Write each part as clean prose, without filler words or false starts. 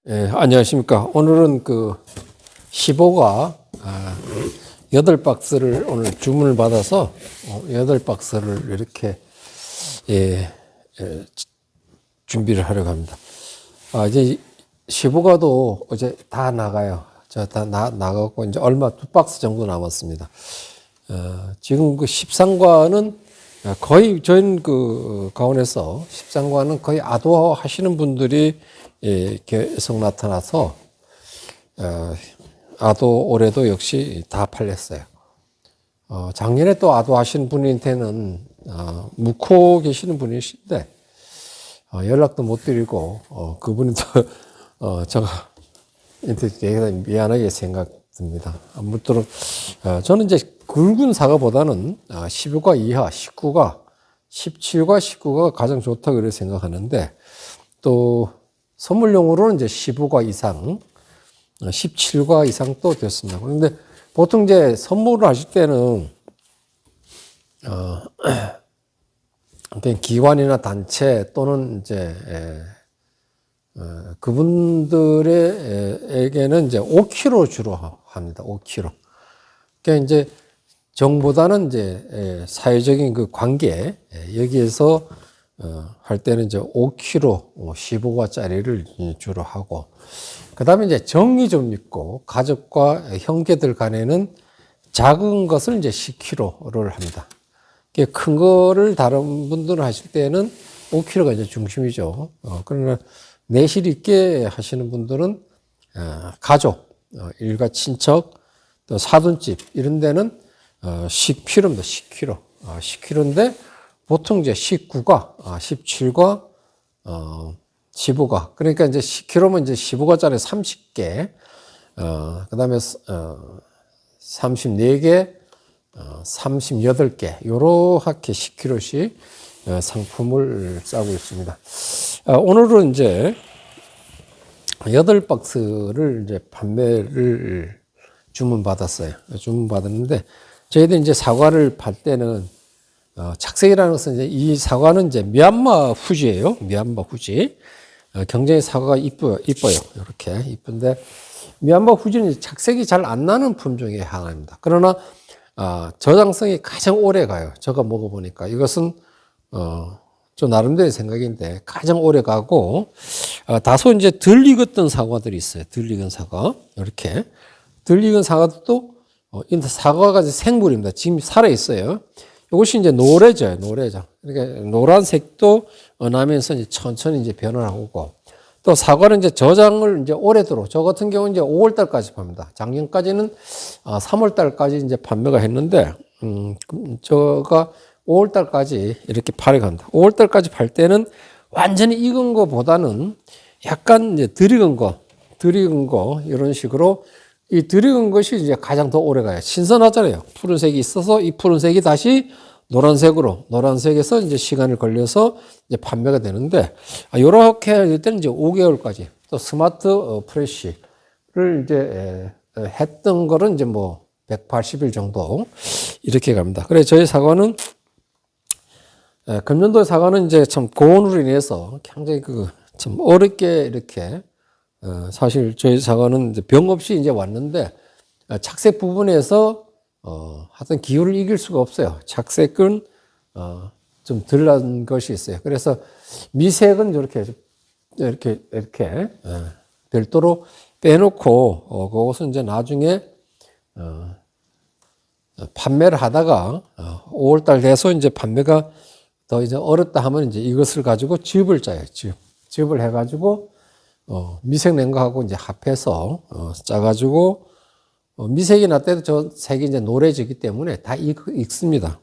예, 안녕하십니까. 오늘은 그 15가 8박스를 오늘 주문을 받아서 8박스를 이렇게 준비를 하려고 합니다. 이제 15가도 어제 다 나가요. 저 다 나가고 이제 얼마 2박스 정도 남았습니다. 지금 그 13과는 거의 저희는 그 가온에서 13과는 거의 아도 하시는 분들이 계속 나타나서 아도 올해도 역시 다 팔렸어요. 작년에 또 아도 하신 분한테는 묵호 계시는 분이신데 연락도 못 드리고 그분이 또 제가 미안하게 생각됩니다. 아무쪼록 저는 이제 굵은 사과보다는 15가 이하, 19가, 17과 19가 가장 좋다고 그렇게 생각하는데 또 선물용으로는 이제 15가 이상, 17과 이상 또 됐습니다. 그런데 보통 이제 선물을 하실 때는 그냥 기관이나 단체 또는 이제 그분들에게는 이제 5kg 주로 합니다. 5kg. 그러니까 이제 정보다는 이제 사회적인 그 관계 여기에서 할 때는 이제 5kg 15과짜리를 주로 하고 그다음에 이제 정이 좀 있고 가족과 형제들 간에는 작은 것을 이제 10kg를 합니다. 큰 거를 다른 분들은 하실 때는 5kg가 이제 중심이죠. 그러나 내실 있게 하시는 분들은 가족, 일가 친척, 또 사돈집 이런 데는 10kg입니다. 10kg. 10kg인데 보통 이제 19가, 17가, 15가. 그러니까 이제 10kg면 이제 15가짜리 30개, 그 다음에 34개, 38개, 요렇게 10kg씩 상품을 싸고 있습니다. 오늘은 이제 8박스를 이제 판매를 주문받았어요. 주문받았는데, 저희들 이제 사과를 팔 때는, 착색이라는 것은 이제 이 사과는 이제 미얀마 후지예요. 미얀마 후지. 굉장히 사과가 이뻐요. 이렇게 이쁜데, 미얀마 후지는 착색이 잘 안 나는 품종의 하나입니다. 그러나, 저장성이 가장 오래 가요. 제가 먹어보니까. 이것은, 좀 나름대로의 생각인데, 가장 오래 가고, 다소 이제 덜 익었던 사과들이 있어요. 덜 익은 사과. 이렇게. 덜 익은 사과도 사과가 생물입니다. 지금 살아있어요. 이것이 이제 노래죠. 노래죠. 그러니까 노란색도 나면서 이제 천천히 이제 변화하고, 또 사과는 이제 저장을 이제 오래도록, 저 같은 경우는 이제 5월달까지 팝니다. 작년까지는 3월달까지 이제 판매가 했는데, 저가 5월달까지 이렇게 팔아갑니다. 5월달까지 팔 때는 완전히 익은 거보다는 약간 이제 덜 익은 거, 이런 식으로 이 덜 익은 것이 이제 가장 더 오래 가요. 신선하잖아요. 푸른색이 있어서 이 푸른색이 다시 노란색에서 이제 시간을 걸려서 이제 판매가 되는데, 요렇게 할 때는 이제 5개월까지 또 스마트 프레쉬를 이제 했던 거는 이제 뭐 180일 정도 이렇게 갑니다. 그래 저희 사과는 금년도의 사과는 이제 참 고온으로 인해서 굉장히 참 어렵게 이렇게 사실 저희 사과는 이제 병 없이 이제 왔는데 착색 부분에서 하여튼 기후를 이길 수가 없어요. 착색은 좀 덜 난 것이 있어요. 그래서 미색은 이렇게 별도로 빼놓고 그것은 이제 나중에 판매를 하다가 5월달 돼서 이제 판매가 더 이제 어렵다 하면 이제 이것을 가지고 즙을 짜요. 즙을 해가지고 미색 낸 거하고 이제 합해서 짜가지고 미색이 날 때도 저 색이 이제 노래지기 때문에 다 익습니다.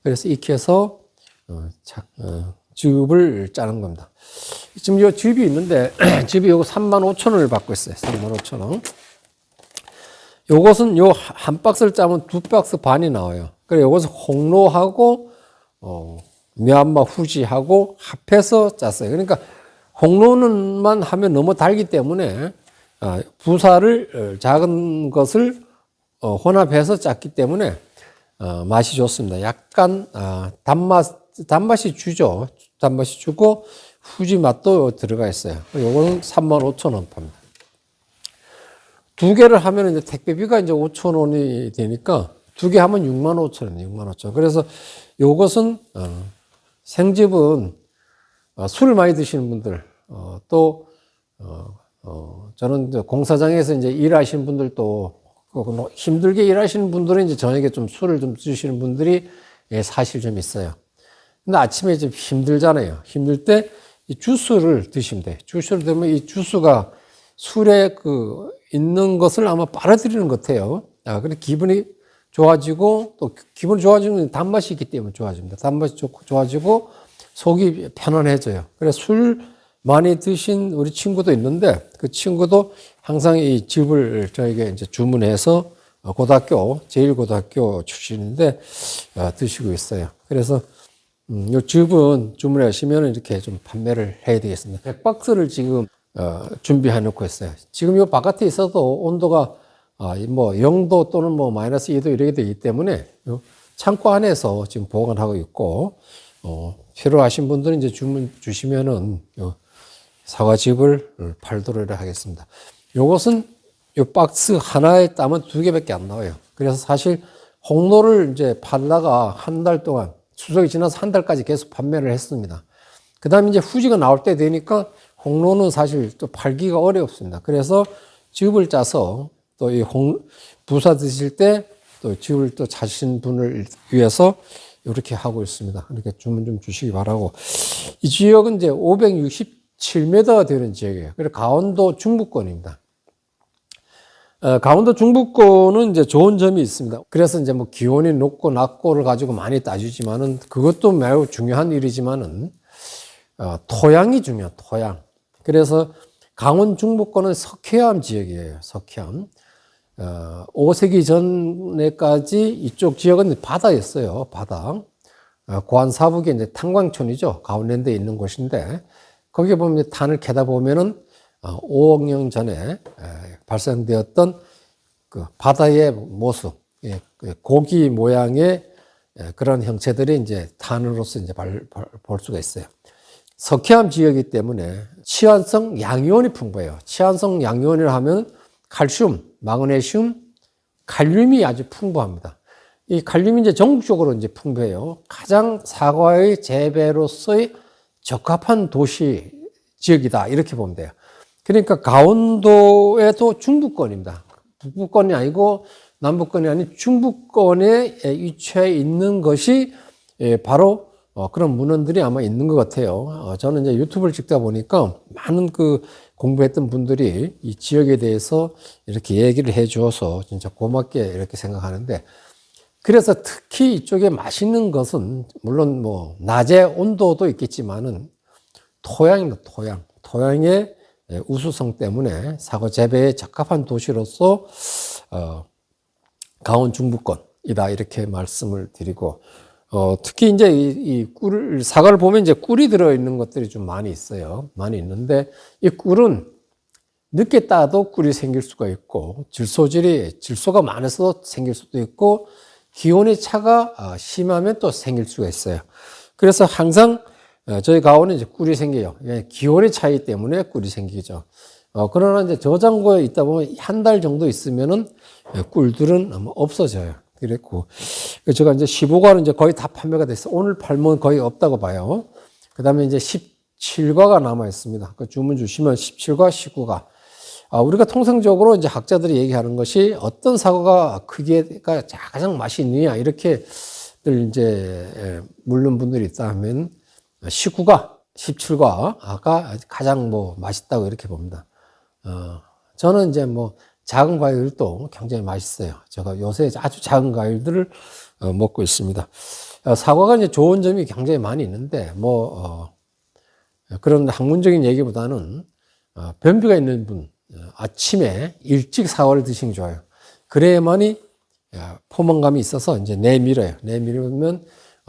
그래서 익혀서 즙을 짜는 겁니다. 지금 이 즙이 있는데 즙이 요거 35,000원을 받고 있어요. 35,000원. 요것은 요 한 박스를 짜면 2박스 반이 나와요. 그래 요것은 홍로하고 미얀마 후지하고 합해서 짰어요. 그러니까 홍로는만 하면 너무 달기 때문에 부사를 작은 것을 혼합해서 짰기 때문에 맛이 좋습니다. 약간 단맛이 주죠. 단맛이 주고 후지 맛도 들어가 있어요. 요거는 35,000원 팝니다. 두 개를 하면 이제 택배비가 이제 5,000원이 되니까 두 개 하면 65,000원, 65,000원. 그래서 요것은, 생즙은, 술 많이 드시는 분들, 또, 저는 이제 공사장에서 이제 일하시는 분들도 힘들게 일하시는 분들은 이제 저녁에 좀 술을 좀 드시는 분들이 사실 좀 있어요. 근데 아침에 좀 힘들잖아요. 힘들 때 이 주스를 드시면 돼요. 주스를 드면 이 주스가 술에 있는 것을 아마 빨아들이는 것 같아요. 그래 기분이 좋아지고 또 기분이 좋아지는 단맛이 있기 때문에 좋아집니다. 단맛이 좋아지고 속이 편안해져요. 그래서 술 많이 드신 우리 친구도 있는데 그 친구도 항상 이 즙을 저에게 이제 주문해서 제1고등학교 출신인데 드시고 있어요. 그래서 이 즙은 주문하시면 이렇게 좀 판매를 해야 되겠습니다. 100박스를 지금 준비해 놓고 있어요. 지금 이 바깥에 있어도 온도가 뭐 0도 또는 뭐 마이너스 2도 이렇게 되기 때문에 창고 안에서 지금 보관하고 있고 필요하신 분들은 이제 주문 주시면은 사과즙을 팔도록 하겠습니다. 요것은 이 박스 하나에 따면 2개밖에 안 나와요. 그래서 사실 홍로를 이제 팔다가 한 달 동안 추석이 지나서 한 달까지 계속 판매를 했습니다. 그 다음에 이제 후지가 나올 때 되니까 홍로는 사실 또 팔기가 어렵습니다. 그래서 즙을 짜서 또 이 부사 드실 때 또 즙을 또 짜신 분을 위해서 이렇게 하고 있습니다. 이렇게 주문 좀 주시기 바라고. 이 지역은 이제 567m 되는 지역이에요. 그래서 강원도 중부권입니다. 강원도 중부권은 이제 좋은 점이 있습니다. 그래서 이제 뭐 기온이 높고 낮고를 가지고 많이 따지지만은 그것도 매우 중요한 일이지만은 토양이 중요한 토양. 그래서 강원 중부권은 석회암 지역이에요. 석회암. 5세기 전에까지 이쪽 지역은 바다였어요. 바다. 고안 사북에 이제 탄광촌이죠. 가운데에 있는 곳인데 거기에 보면 탄을 캐다 보면은 5억 년 전에 발생되었던 그 바다의 모습, 고기 모양의 그런 형체들이 이제 탄으로서 이제 볼 수가 있어요. 석회암 지역이기 때문에 치환성 양이온이 풍부해요. 치환성 양이온이라 하면 칼슘, 마그네슘, 칼륨이 아주 풍부합니다. 이 칼륨이 이제 전국적으로 이제 풍부해요. 가장 사과의 재배로서의 적합한 도시 지역이다. 이렇게 보면 돼요. 그러니까 강원도에도 중부권입니다. 북부권이 아니고 남부권이 아닌 중부권에 위치해 있는 것이 바로 그런 문헌들이 아마 있는 것 같아요. 저는 이제 유튜브를 찍다 보니까 많은 공부했던 분들이 이 지역에 대해서 이렇게 얘기를 해 주어서 진짜 고맙게 이렇게 생각하는데 그래서 특히 이쪽에 맛있는 것은 물론 뭐 낮에 온도도 있겠지만은 토양입니다. 토양의 우수성 때문에 사과 재배에 적합한 도시로서 강원 중부권이다 이렇게 말씀을 드리고 특히 이제 이 사과를 보면 이제 꿀이 들어 있는 것들이 좀 많이 있어요. 많이 있는데 이 꿀은 늦게 따도 꿀이 생길 수가 있고 질소가 많아서 생길 수도 있고 기온의 차가 심하면 또 생길 수가 있어요. 그래서 항상 저희 가오는 이제 꿀이 생겨요. 기온의 차이 때문에 꿀이 생기죠. 그러나 이제 저장고에 있다 보면 한 달 정도 있으면은 꿀들은 아마 없어져요. 그랬고, 제가 이제 15과는 이제 거의 다 판매가 됐어요. 오늘 팔면 거의 없다고 봐요. 그 다음에 이제 17과가 남아 있습니다. 그 주문 주시면 17과, 19과. 우리가 통상적으로 이제 학자들이 얘기하는 것이 어떤 사과가 크기가 가장 맛이 있느냐, 이렇게 늘 이제 묻는 분들이 있다 하면 19과, 17과가 가장 뭐 맛있다고 이렇게 봅니다. 저는 이제 뭐 작은 과일들도 굉장히 맛있어요. 제가 요새 아주 작은 과일들을 먹고 있습니다. 사과가 이제 좋은 점이 굉장히 많이 있는데, 그런 학문적인 얘기보다는 변비가 있는 분, 아침에 일찍 사과를 드시는 게 좋아요. 그래야만이 포만감이 있어서 이제 내밀어요. 내밀으면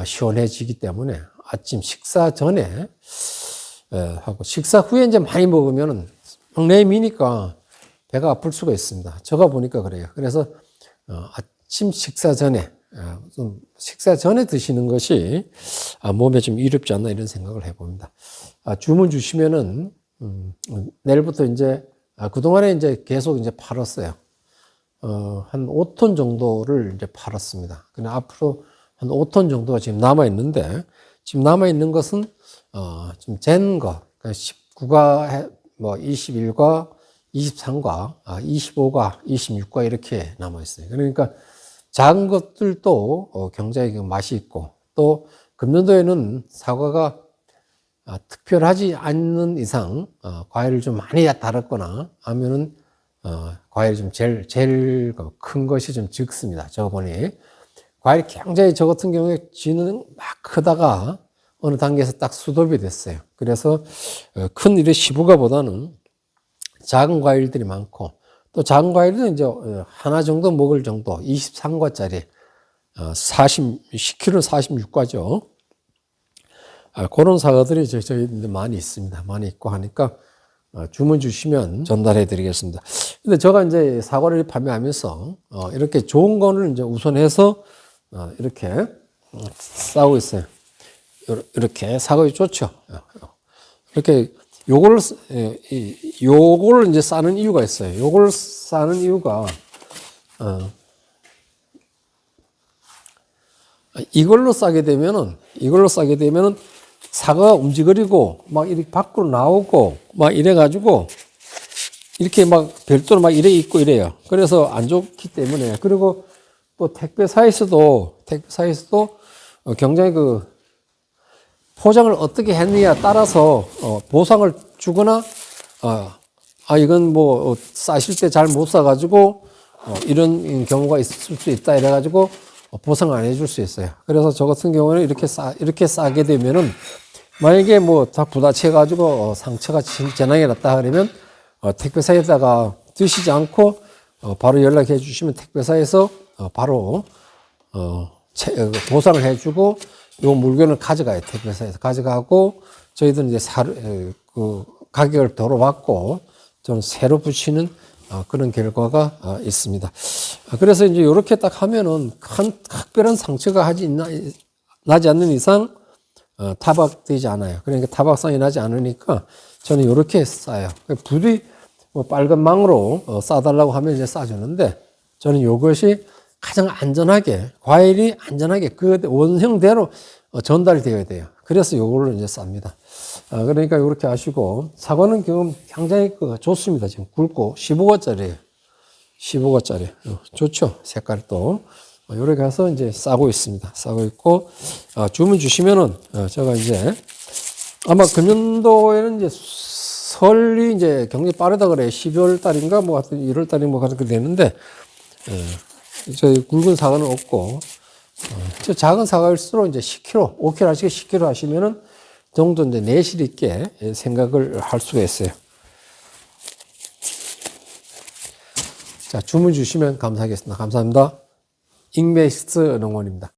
시원해지기 때문에 아침 식사 전에 하고 식사 후에 이제 많이 먹으면 막 내미니까 배가 아플 수가 있습니다. 제가 보니까 그래요. 그래서 아침 식사 전에 식사 전에 드시는 것이 몸에 좀 이롭지 않나 이런 생각을 해봅니다. 주문 주시면은, 내일부터 이제, 그동안에 이제 계속 이제 팔았어요. 한 5톤 정도를 이제 팔았습니다. 근데 앞으로 한 5톤 정도가 지금 남아있는데, 지금 남아있는 것은, 좀 잰 거, 그러니까 19가, 뭐 21과, 23과, 25과, 26과 이렇게 남아있어요. 그러니까 작은 것들도 굉장히 맛이 있고, 또 금년도에는 사과가 특별하지 않는 이상, 과일을 좀 많이 달았거나 하면은, 과일이 좀 제일 큰 것이 좀 적습니다. 저거 보니. 과일이 굉장히 저 같은 경우에 쥐는 막 크다가 어느 단계에서 딱 수톱이 됐어요. 그래서 큰 일의 15가보다는 작은 과일들이 많고, 또 작은 과일은 이제 하나 정도 먹을 정도, 23과짜리, 10kg 46과죠. 그런 사과들이 저희 많이 있습니다. 많이 있고 하니까 주문 주시면 전달해 드리겠습니다. 근데 제가 이제 사과를 판매하면서 이렇게 좋은 거를 이제 우선해서 이렇게 싸고 있어요. 이렇게 사과가 좋죠. 이렇게 요거를 이제 싸는 이유가 있어요. 요걸 싸는 이유가 이걸로 싸게 되면은 사과가 움직이고 막 이렇게 밖으로 나오고 막 이래 가지고 이렇게 막 별도로 막 이래 있고 이래요. 그래서 안 좋기 때문에. 그리고 또 택배사에서도 굉장히 포장을 어떻게 했느냐 따라서 보상을 주거나 이건 뭐 싸실 때 잘 못 싸가지고 이런 경우가 있을 수 있다 이래 가지고 보상 안 해줄 수 있어요. 그래서 저 같은 경우는 이렇게 싸게 되면은 만약에 뭐 다 부딪혀 가지고 상처가 재난이 났다 그러면 택배사에다가 드시지 않고 바로 연락해 주시면 택배사에서 바로 보상을 해주고 요 물건을 가져가요. 택배사에서 가져가고 저희들은 이제 가격을 도로 받고 좀 새로 붙이는 그런 결과가 있습니다. 그래서 이제 이렇게 딱 하면은 큰 특별한 상처가 나지 않는 이상 타박되지 않아요. 그러니까 타박상이 나지 않으니까 저는 이렇게 싸요. 부디 뭐 빨간 망으로 싸달라고 하면 이제 싸주는데 저는 이것이 가장 안전하게 과일이 안전하게 그 원형대로 전달이 되어야 돼요. 그래서 이걸로 이제 쌉니다. 그러니까 이렇게 하시고 사과는 굉장히 좋습니다. 지금 굵고 15과짜리예요. 15과짜리 좋죠. 색깔도 이렇게 해서 이제 싸고 있습니다. 싸고 있고 주문 주시면은 제가 이제 아마 금년도에는 이제 설이 이제 굉장히 빠르다 그래요. 12월 달인가 뭐 하여튼 1월 달인가 뭐 그렇게 되는데 저희 굵은 사과는 없고 저 작은 사과일수록 이제 10kg, 5kg 하시고 10kg 하시면은 정도 이제 내실 있게 생각을 할 수가 있어요. 자, 주문 주시면 감사하겠습니다. 감사합니다. 잉메이스트 농원입니다.